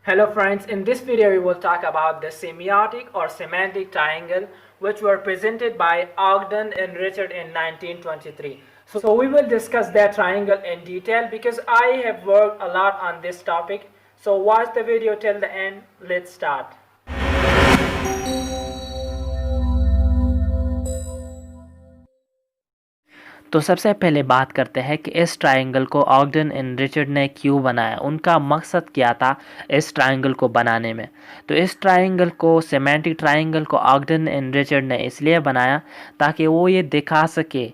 Hello friends, in this video we will talk about the semiotic or semantic triangle which were presented by Ogden and Richard in 1923. So we will discuss that triangle in detail because I have worked a lot on this topic. So watch the video till the end. Let's start. तो सबसे पहले बात करते हैं कि इस triangle को ऑगडन and Richard ने क्यों बनाया, उनका मकसद क्या था इस ट्रायंगल को बनाने में। तो इस ट्रायंगल को, सेमेंटिक ट्रायंगल को, ऑगडन एंड रिचर्ड ने इसलिए बनाया ताकि वो ये दिखा सके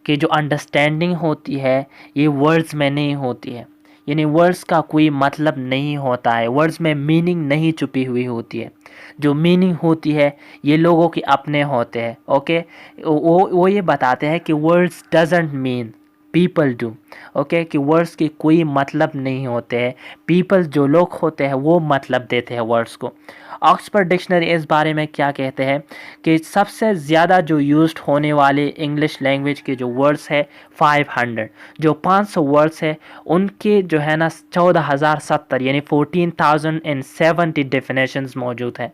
कि जो अंडरस्टैंडिंग होती है ये वर्ड्स में नहीं होती है, यानी वर्ड्स का कोई मतलब नहीं होता है, वर्ड्स में मीनिंग नहीं छुपी हुई होती है। जो मीनिंग होती है ये लोगों के अपने होते हैं। ओके, वो ये बताते हैं कि words doesn't mean, people do. Okay, कि वर्ड्स के कोई मतलब नहीं होते हैं, पीपल जो लोग होते हैं वो मतलब देते हैं वर्ड्स को। ऑक्सफोर्ड डिक्शनरी इस बारे में क्या कहते हैं कि सबसे ज़्यादा जो यूज्ड होने वाले इंग्लिश लैंग्वेज के जो वर्ड्स है 500, जो 500 वर्ड्स है उनके जो है ना 14,070 यानी 14,070 डेफिनेशंस मौजूद है।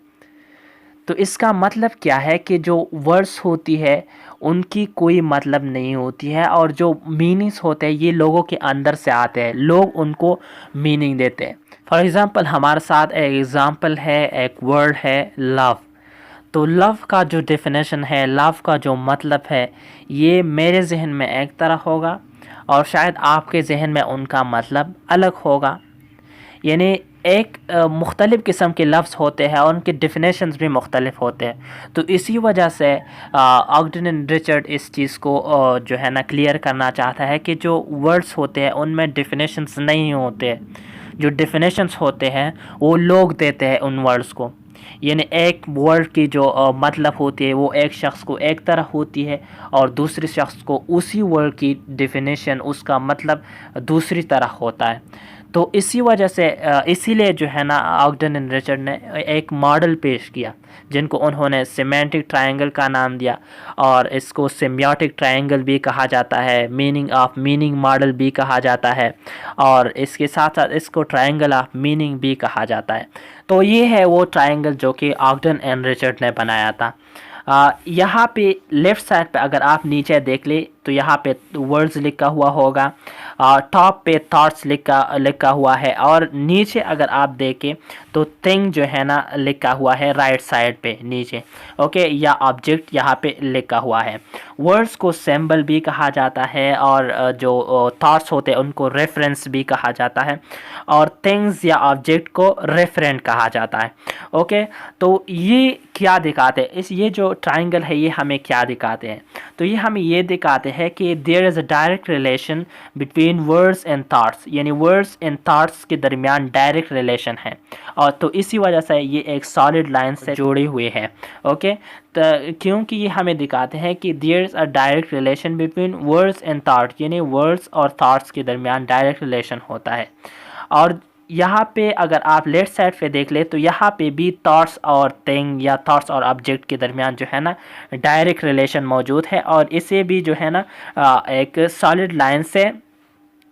तो इसका मतलब क्या है कि जो वर्ड्स होती है उनकी कोई मतलब नहीं होती है और जो मीनिंग्स होते हैं ये लोगों के अंदर से आते हैं, लोग उनको मीनिंग देते हैं। फॉर एग्ज़ाम्पल हमारे साथ एक एग्ज़ाम्पल है, एक वर्ड है लव। तो लव का जो डेफिनेशन है, लव का जो मतलब है, ये मेरे जहन में एक तरह होगा और शायद आपके जहन में उनका मतलब अलग होगा। यानी एक मुख्तलिफ़ किस्म के लफ्ज़ होते हैं और उनके डेफिनेशंस भी मुख्तलिफ होते हैं। तो इसी वजह से ऑगडन एंड रिचर्ड इस चीज़ को जो है ना क्लियर करना चाहता है कि जो वर्ड्स होते हैं उनमें डेफिनेशंस नहीं होते। जो डेफिनेशंस होते हैं वो लोग देते हैं उन वर्ड्स को। यानी एक वर्ड की जो मतलब होती है वो एक शख्स को एक तरह होती है और दूसरे शख्स को उसी वर्ड की डेफिनेशन, उसका मतलब दूसरी तरह होता है। तो इसी वजह से इसीलिए जो है ना ऑगडन एंड रिचर्ड ने एक मॉडल पेश किया जिनको उन्होंने सेमेंटिक ट्रायंगल का नाम दिया और इसको सेमियोटिक ट्रायंगल भी कहा जाता है, मीनिंग ऑफ मीनिंग मॉडल भी कहा जाता है और इसके साथ साथ इसको ट्रायंगल ऑफ मीनिंग भी कहा जाता है। तो ये है वो ट्रायंगल जो कि ऑगडन एंड रिचर्ड ने बनाया था। यहाँ पे लेफ़्ट साइड पे अगर आप नीचे देख ले तो यहाँ पे वर्ड्स लिखा हुआ होगा, टॉप पे थॉट्स लिखा हुआ है और नीचे अगर आप देखें तो थिंग जो है ना लिखा हुआ है राइट साइड पे नीचे। ओके, या ऑब्जेक्ट यहाँ पे लिखा हुआ है। वर्ड्स को सिंबल भी कहा जाता है और जो थॉट्स होते हैं उनको रेफरेंस भी कहा जाता है और थिंग्स या ऑब्जेक्ट को रेफरेंट कहा जाता है। ओके, तो ये क्या दिखाते हैं, ये जो ट्रायंगल है ये हमें क्या दिखाते हैं? तो ये हमें ये दिखाते हैं कि there is a direct relation between words and thoughts, यानी वर्ड्स एंड थॉट्स के दरमियान डायरेक्ट रिलेशन है और तो इसी वजह से ये एक सॉलिड लाइन से जुड़े हुए हैं। ओके, तो क्योंकि ये हमें दिखाते हैं कि there is a direct relation between words and thoughts, यानी वर्ड्स और थॉट्स के दरमियान डायरेक्ट रिलेशन होता है। और यहाँ पे अगर आप लेफ्ट साइड पे देख ले तो यहाँ पे भी थॉट्स और थिंग या थॉट्स और ऑब्जेक्ट के दरमियान जो है ना डायरेक्ट रिलेशन मौजूद है और इसे भी जो है ना एक सॉलिड लाइन से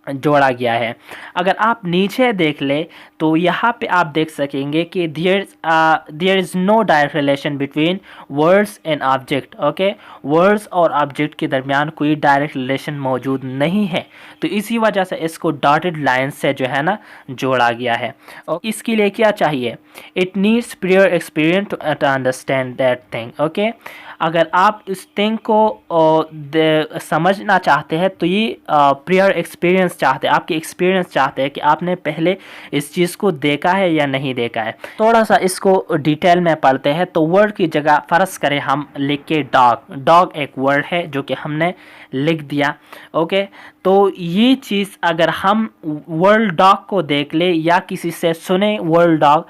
जोड़ा गया है। अगर आप नीचे देख ले तो यहाँ पे आप देख सकेंगे कि there is no direct relation between words and object. Okay, words और ऑब्जेक्ट के दरमियान कोई डायरेक्ट रिलेशन मौजूद नहीं है, तो इसी वजह से इसको डॉटेड लाइन से जो है ना जोड़ा गया है। और इसके लिए क्या चाहिए? It needs prior experience to understand that thing. Okay, अगर आप इस थिंग को समझना चाहते हैं तो ये प्रियर एक्सपीरियंस चाहते हैं, आपके एक्सपीरियंस चाहते हैं कि आपने पहले इस चीज़ को देखा है या नहीं देखा है। थोड़ा सा इसको डिटेल में पढ़ते हैं। तो वर्ड की जगह फ़र्ज़ करें हम लिख के डॉग, डॉग एक वर्ड है जो कि हमने लिख दिया। ओके, तो ये चीज़ अगर हम वर्ड डॉग को देख ले या किसी से सुने वर्ड डॉग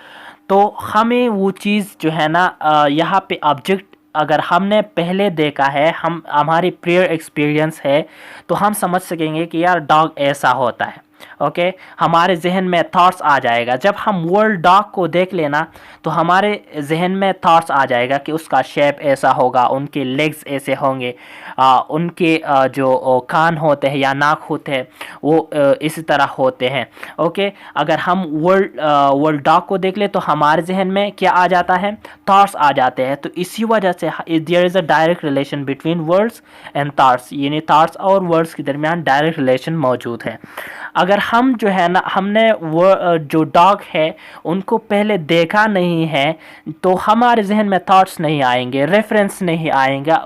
तो हमें वो चीज़ जो है ना यहाँ पे ऑब्जेक्ट अगर हमने पहले देखा है, हम हमारी प्रियर एक्सपीरियंस है तो हम समझ सकेंगे कि यार डॉग ऐसा होता है। ओके, हमारे जहन में थॉट्स आ जाएगा। जब हम वर्ल्ड डॉग को देख लेना तो हमारे जहन में थॉट्स आ जाएगा कि उसका शेप ऐसा होगा, उनके लेग्स ऐसे होंगे, उनके जो कान होते हैं या नाक होते हैं वो इसी तरह होते हैं। ओके, अगर हम वर्ल्ड डॉग को देख ले तो हमारे जहन में क्या आ जाता है, थॉट्स आ जाते हैं। तो इसी वजह से there is a direct relation between words and thoughts, यानी थॉट्स और वर्ड्स के दरमियान डायरेक्ट रिलेशन मौजूद है। अगर हम जो है ना, हमने वो जो डॉग है उनको पहले देखा नहीं है तो हमारे जहन में थॉट्स नहीं आएंगे, रेफरेंस नहीं आएगा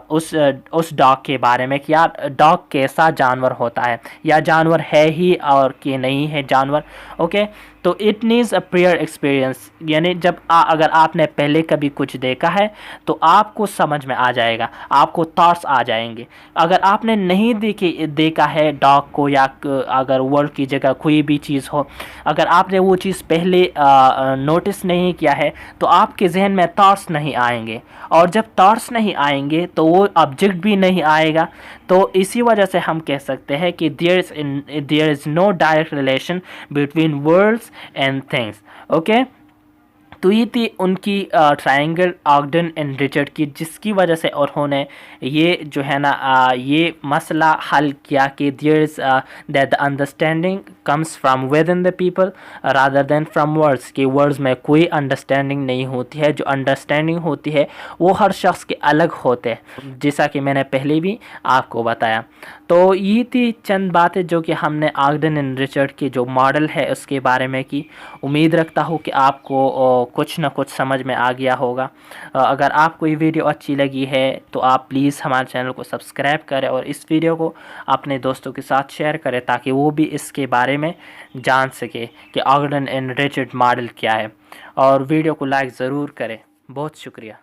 उस डॉग के बारे में कि यार डॉग कैसा जानवर होता है, या जानवर है ही और कि नहीं है जानवर। ओके, तो it needs a prior experience, यानी जब अगर आपने पहले कभी कुछ देखा है तो आपको समझ में आ जाएगा, आपको थॉट्स आ जाएंगे। अगर आपने नहीं देखा है डॉग को, या अगर वर्ल्ड की जगह कोई भी चीज़ हो, अगर आपने वो चीज़ पहले नोटिस नहीं किया है तो आपके जहन में थॉट्स नहीं आएंगे, और जब थॉट्स नहीं आएंगे तो वो ऑब्जेक्ट भी नहीं आएगा। तो इसी वजह से हम कह सकते हैं कि there is no direct relation between words and things. Okay, तो ये थी उनकी ट्रायंगल ऑगडन एंड रिचर्ड की, जिसकी वजह से उन्होंने ये जो है ना ये मसला हल किया कि there is that the understanding comes from within the people rather than from words, कि वर्ड्स में कोई अंडरस्टैंडिंग नहीं होती है, जो अंडरस्टैंडिंग होती है वो हर शख्स के अलग होते हैं, जैसा कि मैंने पहले भी आपको बताया। तो ये थी चंद बातें जो कि हमने ऑगडन एंड रिचर्ड की जो मॉडल है उसके बारे में की। उम्मीद रखता हूँ कि आपको कुछ ना कुछ समझ में आ गया होगा। अगर आपको ये वीडियो अच्छी लगी है तो आप प्लीज़ हमारे चैनल को सब्सक्राइब करें और इस वीडियो को अपने दोस्तों के साथ शेयर करें ताकि वो भी इसके बारे में जान सके कि ऑगडन एंड रिचर्ड मॉडल क्या है, और वीडियो को लाइक ज़रूर करें। बहुत शुक्रिया।